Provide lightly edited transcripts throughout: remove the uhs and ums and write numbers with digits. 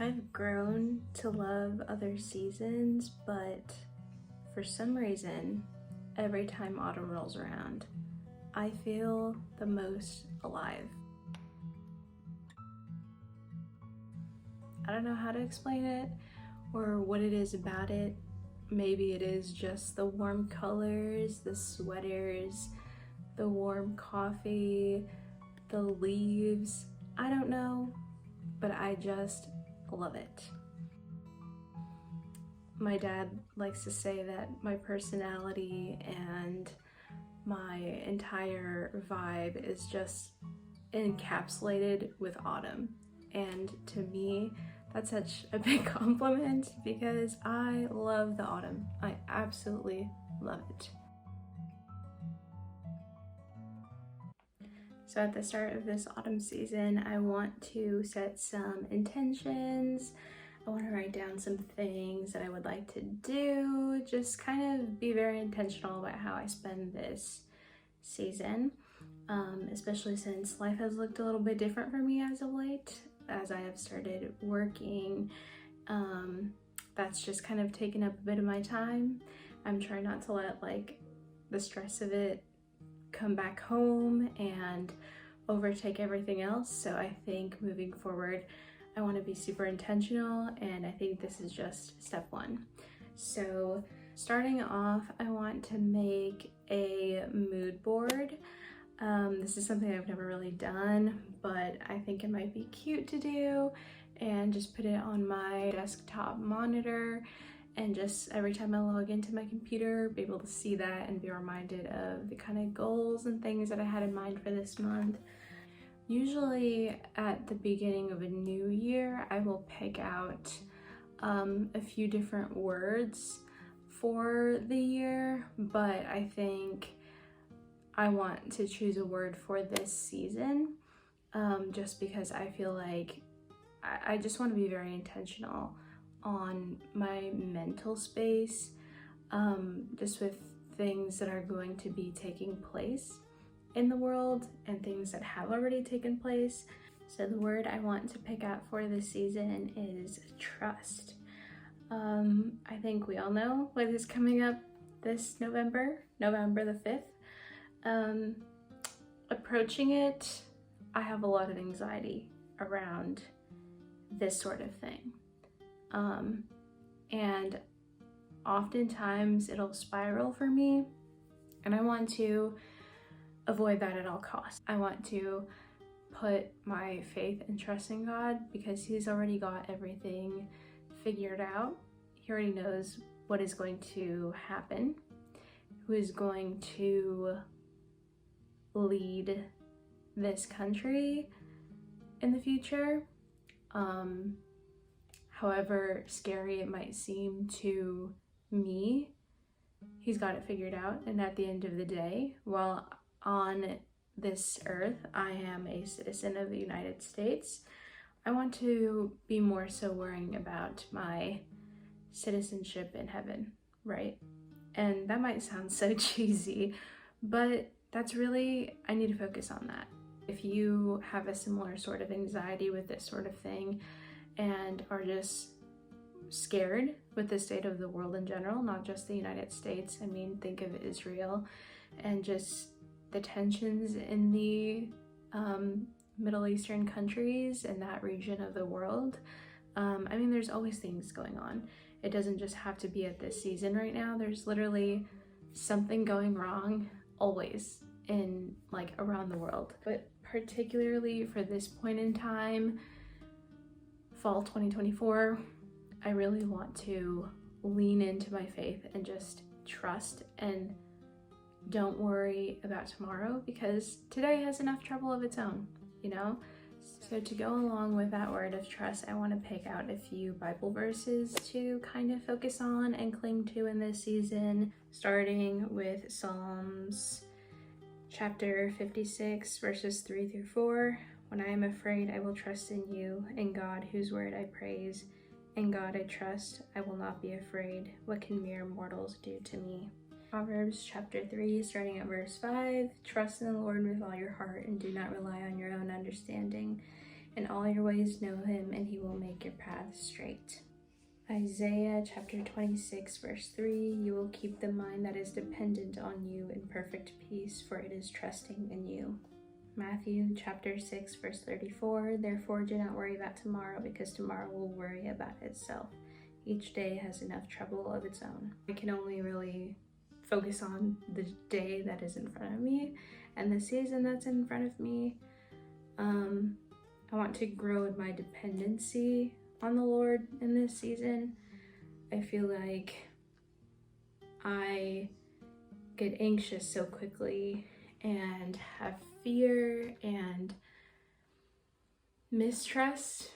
I've grown to love other seasons, but for some reason, every time autumn rolls around, I feel the most alive. I don't know how to explain it or what it is about it. Maybe it is just the warm colors, the sweaters, the warm coffee, the leaves. I don't know, but I just love it. My dad likes to say that my personality and my entire vibe is just encapsulated with autumn. And to me, that's such a big compliment because I love the autumn. I absolutely love it. So at the start of this autumn season, I want to set some intentions. I want to write down some things that I would like to do, just kind of be very intentional about how I spend this season, especially since life has looked a little bit different for me as of late, as I have started working. That's just kind of taken up a bit of my time. I'm trying not to let the stress of it come back home and overtake everything else. So I think moving forward, I want to be super intentional, and I think this is just step one. So starting off, I want to make a mood board. This is something I've never really done, but I think it might be cute to do, and just put it on my desktop monitor, and just every time I log into my computer, be able to see that and be reminded of the kind of goals and things that I had in mind for this month. Usually at the beginning of a new year, I will pick out a few different words for the year, but I think I want to choose a word for this season, just because I feel like I just want to be very intentional on my mental space, just with things that are going to be taking place in the world and things that have already taken place. So the word I want to pick out for this season is trust. I think we all know what is coming up this November the 5th. Approaching it, I have a lot of anxiety around this sort of thing. And oftentimes it'll spiral for me, and I want to avoid that at all costs. I want to put my faith and trust in God because He's already got everything figured out. He already knows what is going to happen, who is going to lead this country in the future. However scary it might seem to me, He's got it figured out. And at the end of the day, while on this earth I am a citizen of the United States, I want to be more so worrying about my citizenship in heaven, right? And that might sound so cheesy, but that's really, I need to focus on that. If you have a similar sort of anxiety with this sort of thing and are just scared with the state of the world in general, not just the United States, I mean, think of Israel and just the tensions in the Middle Eastern countries and that region of the world. I mean, there's always things going on. It doesn't just have to be at this season right now. There's literally something going wrong always in around the world. But particularly for this point in time, fall 2024, I really want to lean into my faith and just trust and don't worry about tomorrow, because today has enough trouble of its own, you know? So to go along with that word of trust, I want to pick out a few Bible verses to kind of focus on and cling to in this season, starting with Psalms chapter 56, verses 3 through 4. When I am afraid, I will trust in you, in God, whose word I praise. In God I trust, I will not be afraid. What can mere mortals do to me? Proverbs chapter 3, starting at verse 5. Trust in the Lord with all your heart, and do not rely on your own understanding. In all your ways know him, and he will make your paths straight. Isaiah chapter 26 verse 3, you will keep the mind that is dependent on you in perfect peace, for it is trusting in you. Matthew chapter 6 verse 34, therefore do not worry about tomorrow, because tomorrow will worry about itself. Each day has enough trouble of its own. I can only really focus on the day that is in front of me and the season that's in front of me. I want to grow in my dependency on the Lord in this season. I feel like I get anxious so quickly and have fear and mistrust,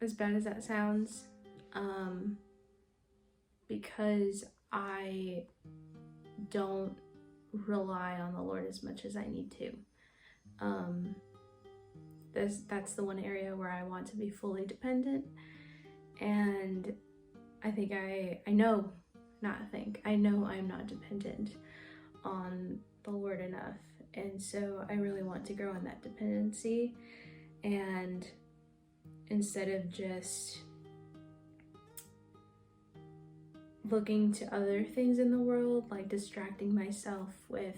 as bad as that sounds, because I don't rely on the Lord as much as I need to. That's the one area where I want to be fully dependent, and I know I'm not dependent on the Lord enough, and so I really want to grow in that dependency, and instead of just looking to other things in the world, like distracting myself with,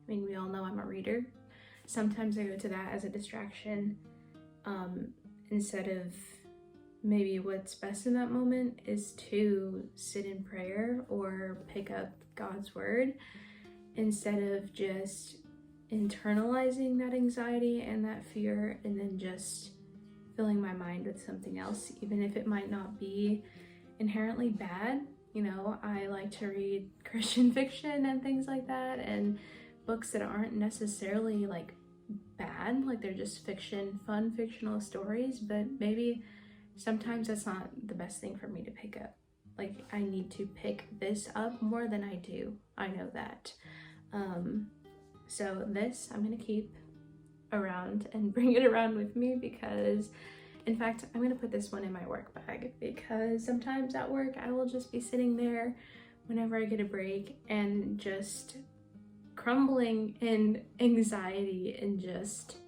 we all know I'm a reader. Sometimes I go to that as a distraction, instead of maybe what's best in that moment is to sit in prayer or pick up God's word, instead of just internalizing that anxiety and that fear and then just filling my mind with something else, even if it might not be inherently bad. I like to read Christian fiction and things like that, and books that aren't necessarily like bad, like they're just fun fictional stories, but maybe sometimes that's not the best thing for me to pick up. Like, I need to pick this up more than I do. I know that. So this I'm gonna keep around and bring it around with me, because in fact, I'm gonna put this one in my work bag, because sometimes at work I will just be sitting there whenever I get a break and just crumbling in anxiety and just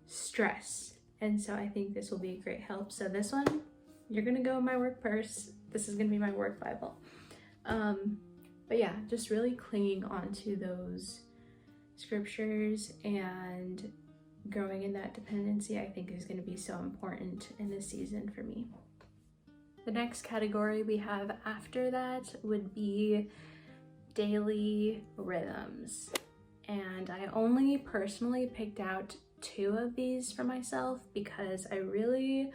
stress. And so I think this will be a great help. So this one, you're gonna go in my work purse. This is gonna be my work Bible. But yeah, just really clinging onto those scriptures and growing in that dependency, I think, is going to be so important in this season for me. The next category we have after that would be daily rhythms. And I only personally picked out 2 of these for myself because I really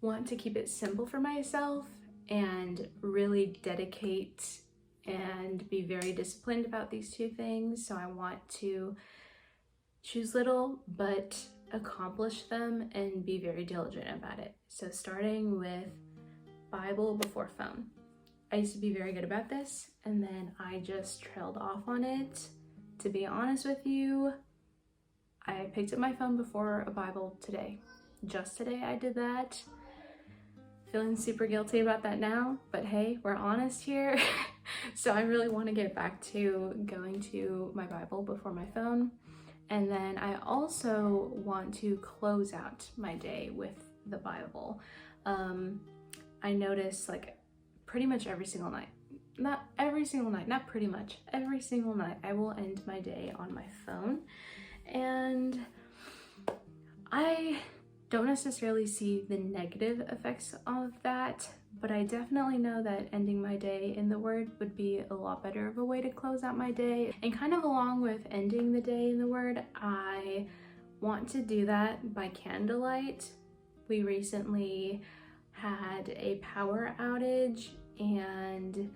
want to keep it simple for myself and really dedicate and be very disciplined about these 2 things. So I want to choose little but accomplish them and be very diligent about it. So starting with Bible before phone. I used to be very good about this, and then I just trailed off on it. To be honest with you, I picked up my phone before a Bible today. Just today I did that. Feeling super guilty about that now, but hey, we're honest here. So I really want to get back to going to my Bible before my phone. And then I also want to close out my day with the Bible. I notice, like, pretty much every single night, every single night, I will end my day on my phone. And I don't necessarily see the negative effects of that, but I definitely know that ending my day in the Word would be a lot better of a way to close out my day. And kind of along with ending the day in the Word, I want to do that by candlelight. We recently had a power outage and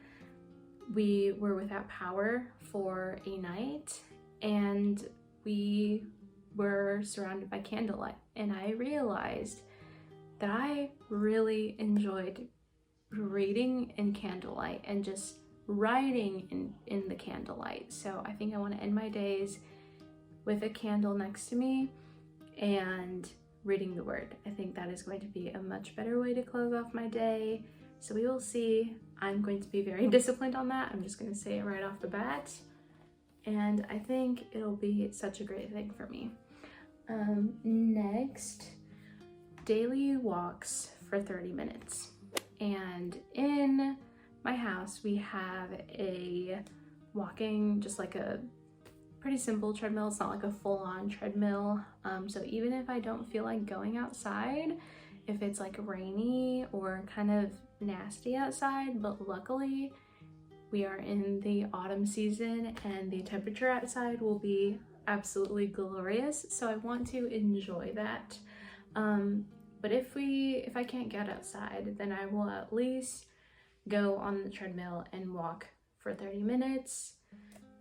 we were without power for a night, and we were surrounded by candlelight, and I realized that I really enjoyed reading in candlelight and just writing in the candlelight. So I think I want to end my days with a candle next to me and reading the Word. I think that is going to be a much better way to close off my day. So we will see. I'm going to be very disciplined on that. I'm just going to say it right off the bat. And I think it'll be such a great thing for me. Next, daily walks for 30 minutes. And in my house, we have a walking, just like a pretty simple treadmill. It's not like a full-on treadmill. So even if I don't feel like going outside, if it's like rainy or kind of nasty outside, but luckily we are in the autumn season and the temperature outside will be absolutely glorious. So I want to enjoy that. But if I can't get outside, then I will at least go on the treadmill and walk for 30 minutes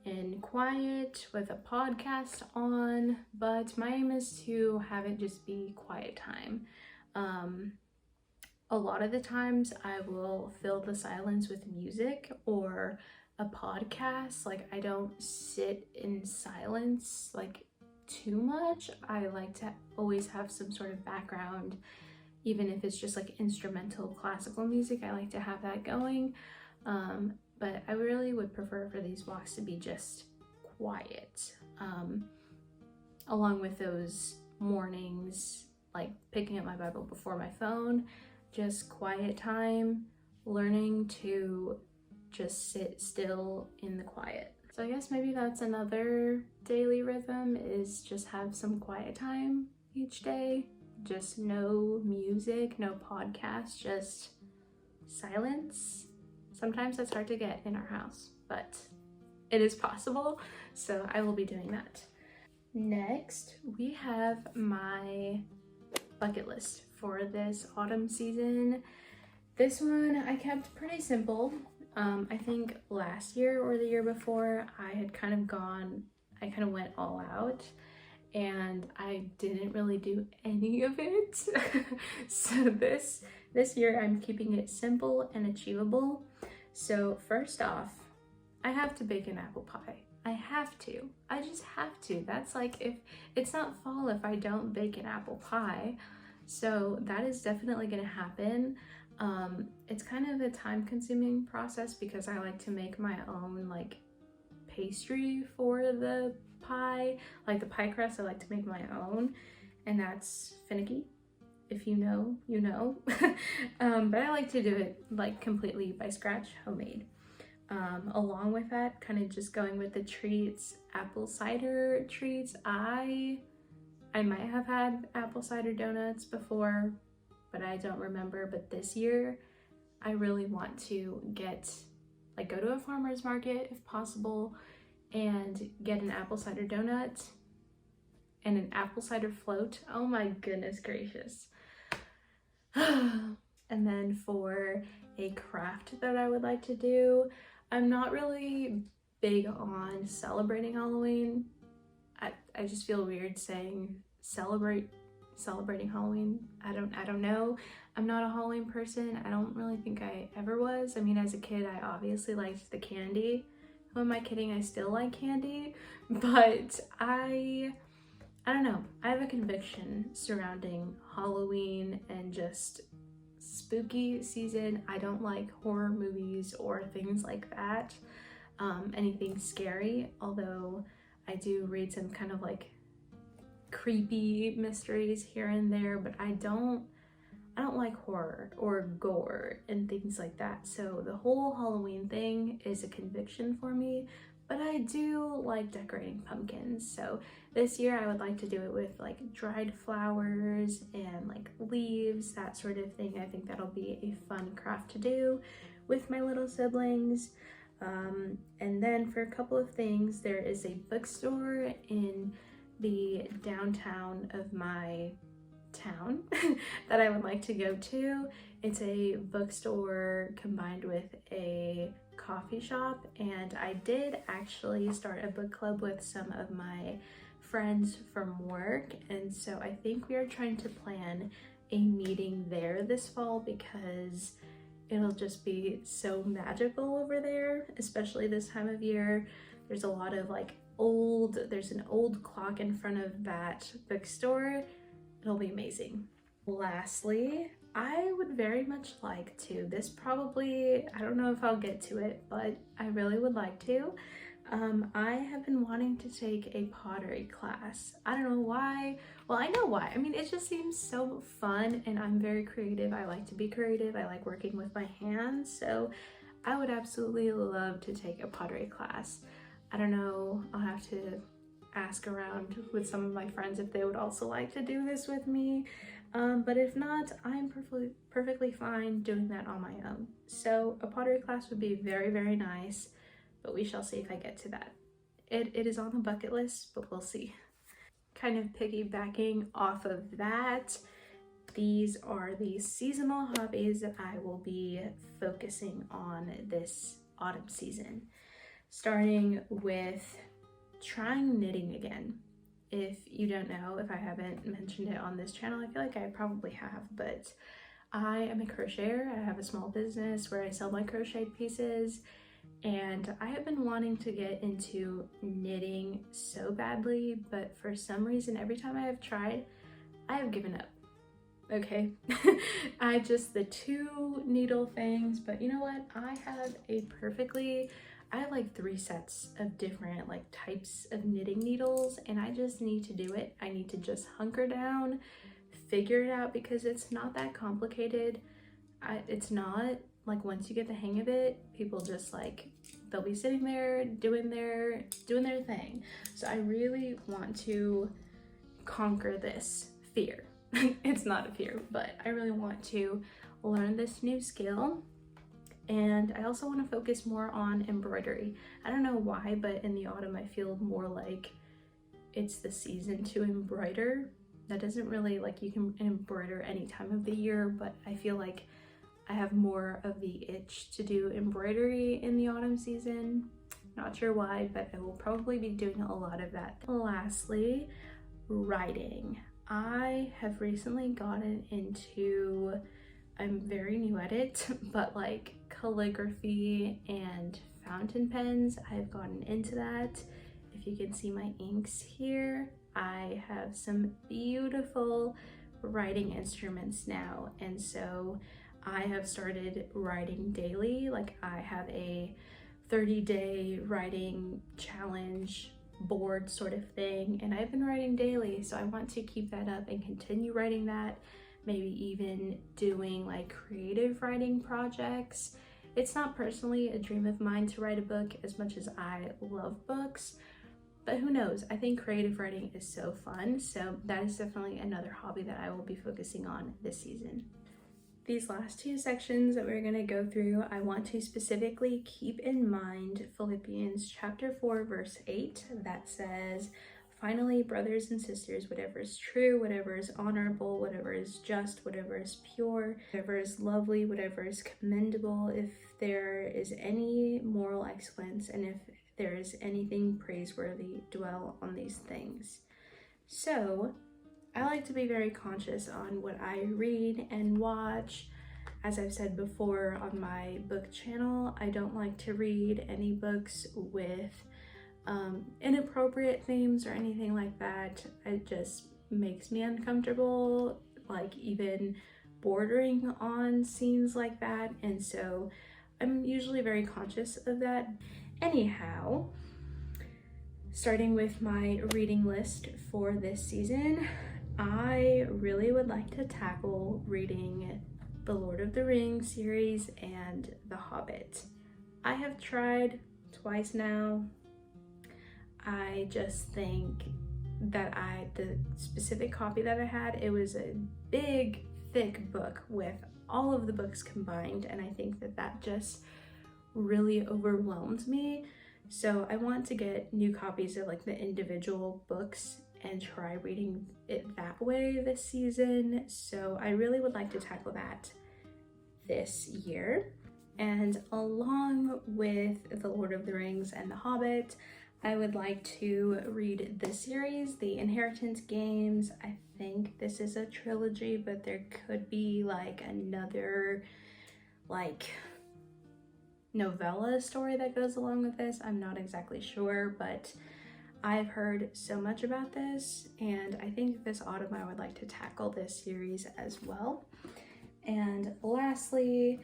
in quiet with a podcast on, but my aim is to have it just be quiet time. A lot of the times I will fill the silence with music or a podcast. Like, I don't sit in silence like too much. I like to always have some sort of background, even if it's just like instrumental classical music. I like to have that going. But I really would prefer for these walks to be just quiet, along with those mornings, like picking up my Bible before my phone, just quiet time, learning to just sit still in the quiet. So I guess maybe that's another daily rhythm, is just have some quiet time each day. Just no music, no podcast, just silence. Sometimes that's hard to get in our house, but it is possible, so I will be doing that. Next, we have my bucket list for this autumn season. This one I kept pretty simple. I think last year or the year before, I kind of went all out and I didn't really do any of it. So this year I'm keeping it simple and achievable. So first off, I have to bake an apple pie. I have to. I just have to. That's like, if it's not fall if I don't bake an apple pie. So that is definitely gonna happen. It's kind of a time-consuming process because I like to make my own like pastry for the pie. Like the pie crust, I like to make my own, and that's finicky. If you know, you know. But I like to do it like completely by scratch, homemade. Along with that, kind of just going with the treats, apple cider treats. I might have had apple cider donuts before, but I don't remember. But this year, I really want to go to a farmer's market if possible and get an apple cider donut and an apple cider float. Oh my goodness gracious. And then for a craft that I would like to do, I'm not really big on celebrating Halloween. I just feel weird saying celebrating Halloween. I don't know. I'm not a Halloween person. I don't really think I ever was. I mean, as a kid, I obviously liked the candy. Who am I kidding? I still like candy, but I don't know. I have a conviction surrounding Halloween and just spooky season. I don't like horror movies or things like that. Anything scary, although I do read some kind of like creepy mysteries here and there, but I don't like horror or gore and things like that. So the whole Halloween thing is a conviction for me, but I do like decorating pumpkins. So this year I would like to do it with like dried flowers and like leaves, that sort of thing. I think that'll be a fun craft to do with my little siblings. And then for a couple of things, there is a bookstore in the downtown of my town that I would like to go to. It's a bookstore combined with a coffee shop, and I did actually start a book club with some of my friends from work, and so I think we are trying to plan a meeting there this fall because it'll just be so magical over there, especially this time of year. There's a lot of like there's an old clock in front of that bookstore. It'll be amazing. Lastly, I would very much like to, I don't know if I'll get to it, but I really would like to, I have been wanting to take a pottery class. I don't know why. Well, I know why. I mean, it just seems so fun and I'm very creative. I like to be creative. I like working with my hands. So I would absolutely love to take a pottery class. I don't know. I'll have to ask around with some of my friends if they would also like to do this with me. But if not, I'm perfectly fine doing that on my own. So a pottery class would be very, very nice, but we shall see if I get to that. It is on the bucket list, but we'll see. Kind of piggybacking off of that, these are the seasonal hobbies that I will be focusing on this autumn season, starting with trying knitting again. If you don't know, if I haven't mentioned it on this channel, I feel like I probably have, but I am a crocheter. I have a small business where I sell my crochet pieces, and I have been wanting to get into knitting so badly, but for some reason, every time I have tried, I have given up. Okay, the 2 needle things, but you know what? I have like 3 sets of different like types of knitting needles, and I just need to do it. I need to just hunker down, figure it out, because it's not that complicated. It's not like, once you get the hang of it, people just like, they'll be sitting there doing their thing. So I really want to conquer this fear. It's not a fear, but I really want to learn this new skill. And I also want to focus more on embroidery. I don't know why, but in the autumn I feel more like it's the season to embroider. That doesn't really, like, you can embroider any time of the year, but I feel like I have more of the itch to do embroidery in the autumn season. Not sure why, but I will probably be doing a lot of that. Lastly, writing. I have recently gotten into, I'm very new at it, but like calligraphy and fountain pens. I've gotten into that. If you can see my inks here, I have some beautiful writing instruments now, and so I have started writing daily. Like, I have a 30-day writing challenge board sort of thing, and I've been writing daily, so I want to keep that up and continue writing that, maybe even doing like creative writing projects. It's not personally a dream of mine to write a book as much as I love books, but who knows? I think creative writing is so fun, so that is definitely another hobby that I will be focusing on this season. These last 2 sections that we're going to go through, I want to specifically keep in mind Philippians chapter 4, verse 8, that says, "Finally, brothers and sisters, whatever is true, whatever is honorable, whatever is just, whatever is pure, whatever is lovely, whatever is commendable, if there is any moral excellence, and if there is anything praiseworthy, dwell on these things." So, I like to be very conscious on what I read and watch. As I've said before on my book channel, I don't like to read any books with inappropriate themes or anything like that. It just makes me uncomfortable, like even bordering on scenes like that, and so I'm usually very conscious of that. Anyhow, starting with my reading list for this season, I really would like to tackle reading the Lord of the Rings series and The Hobbit. I have tried twice now. I just think that the specific copy that I had, it was a big, thick book with all of the books combined, and I think that just really overwhelmed me. So I want to get new copies of like the individual books and try reading it that way this season. So I really would like to tackle that this year. And along with The Lord of the Rings and The Hobbit, I would like to read the series, The Inheritance Games. I think this is a trilogy, but there could be like another like novella story that goes along with this. I'm not exactly sure, but I've heard so much about this, and I think this autumn I would like to tackle this series as well. And lastly,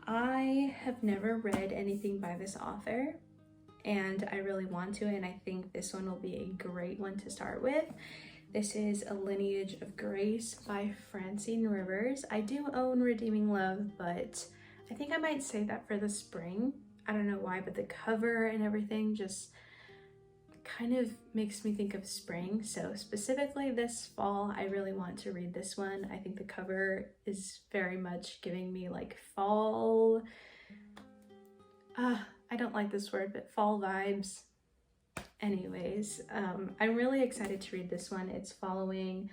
I have never read anything by this author, and I really want to, and I think this one will be a great one to start with. This is A Lineage of Grace by Francine Rivers. I do own Redeeming Love, but I think I might save that for the spring. I don't know why, but the cover and everything just kind of makes me think of spring. So specifically this fall, I really want to read this one. I think the cover is very much giving me like fall, I don't like this word, but fall vibes. Anyways, I'm really excited to read this one. It's following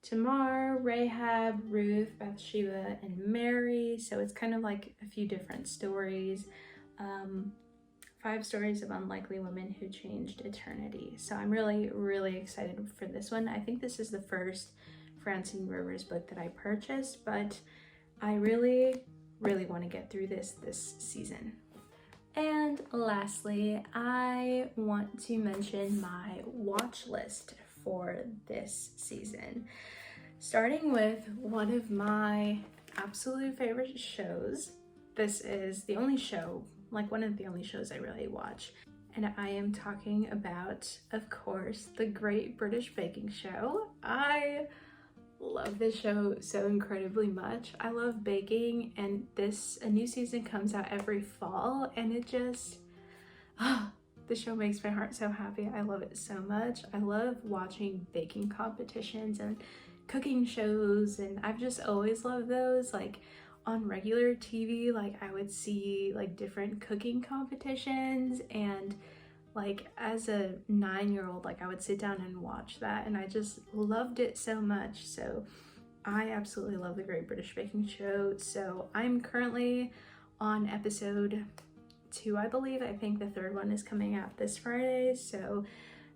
Tamar, Rahab, Ruth, Bathsheba, and Mary. So it's kind of like a few different stories. 5 stories of unlikely women who changed eternity. So I'm really, really excited for this one. I think this is the first Francine Rivers book that I purchased, but I really, really want to get through this season. And lastly, I want to mention my watch list for this season. Starting with one of my absolute favorite shows. This is the only show, like one of the only shows I really watch. And I am talking about, of course, The Great British Baking Show. I love this show so incredibly much. I love baking, and a new season comes out every fall, and it just, the show makes my heart so happy. I love it so much. I love watching baking competitions and cooking shows, and I've just always loved those. Like on regular TV, like I would see like different cooking competitions, and like as a 9-year-old, like I would sit down and watch that, and I just loved it so much. So I absolutely love The Great British Baking Show. So I'm currently on episode 2, I believe. I think the 3rd one is coming out this Friday. So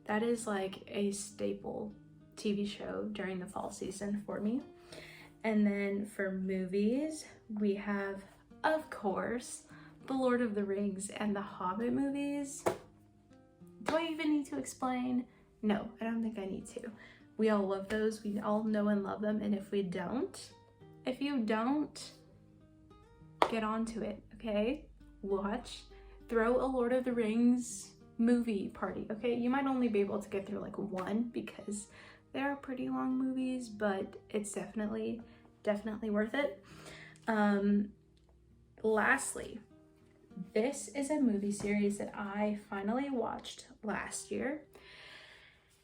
that is like a staple TV show during the fall season for me. And then for movies, we have, of course, The Lord of the Rings and the Hobbit movies. Do I even need to explain? No, I don't think I need to. We all love those. We all know and love them. And if you don't, get onto it, okay? Throw a Lord of the Rings movie party, okay? You might only be able to get through like one because they are pretty long movies, but it's definitely worth it. Lastly, this is a movie series that I finally watched last year,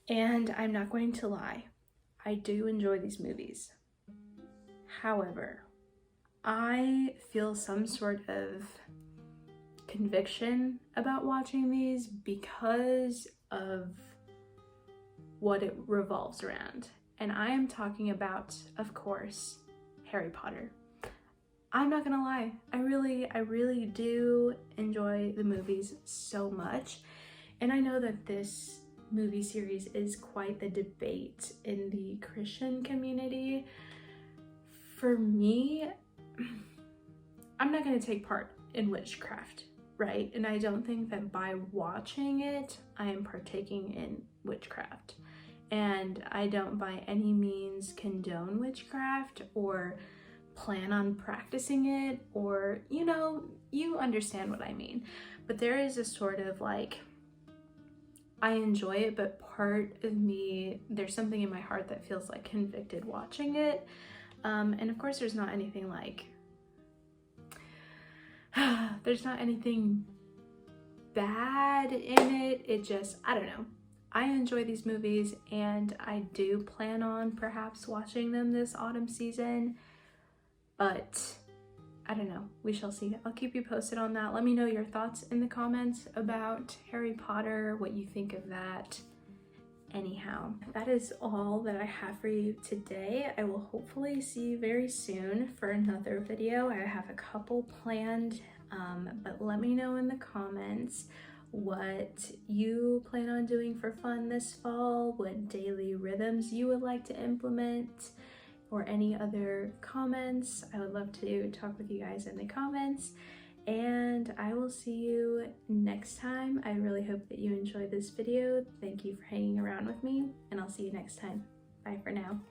and I'm not going to lie, I do enjoy these movies. However, I feel some sort of conviction about watching these because of what it revolves around. And I am talking about, of course, Harry Potter. I'm not gonna lie, I really do enjoy the movies so much. And I know that this movie series is quite the debate in the Christian community. For me, I'm not gonna take part in witchcraft, right? And I don't think that by watching it, I am partaking in witchcraft. And I don't by any means condone witchcraft or plan on practicing it, or you understand what I mean. But there is a sort of like, I enjoy it, but part of me, there's something in my heart that feels like convicted watching it. And of course there's not anything like there's not anything bad in it. It just, I don't know, I enjoy these movies, and I do plan on perhaps watching them this autumn season. But I don't know, we shall see. I'll keep you posted on that. Let me know your thoughts in the comments about Harry Potter, what you think of that. Anyhow, that is all that I have for you today. I will hopefully see you very soon for another video. I have a couple planned, but let me know in the comments what you plan on doing for fun this fall, what daily rhythms you would like to implement, or any other comments. I would love to talk with you guys in the comments, and I will see you next time. I really hope that you enjoyed this video. Thank you for hanging around with me, and I'll see you next time. Bye for now.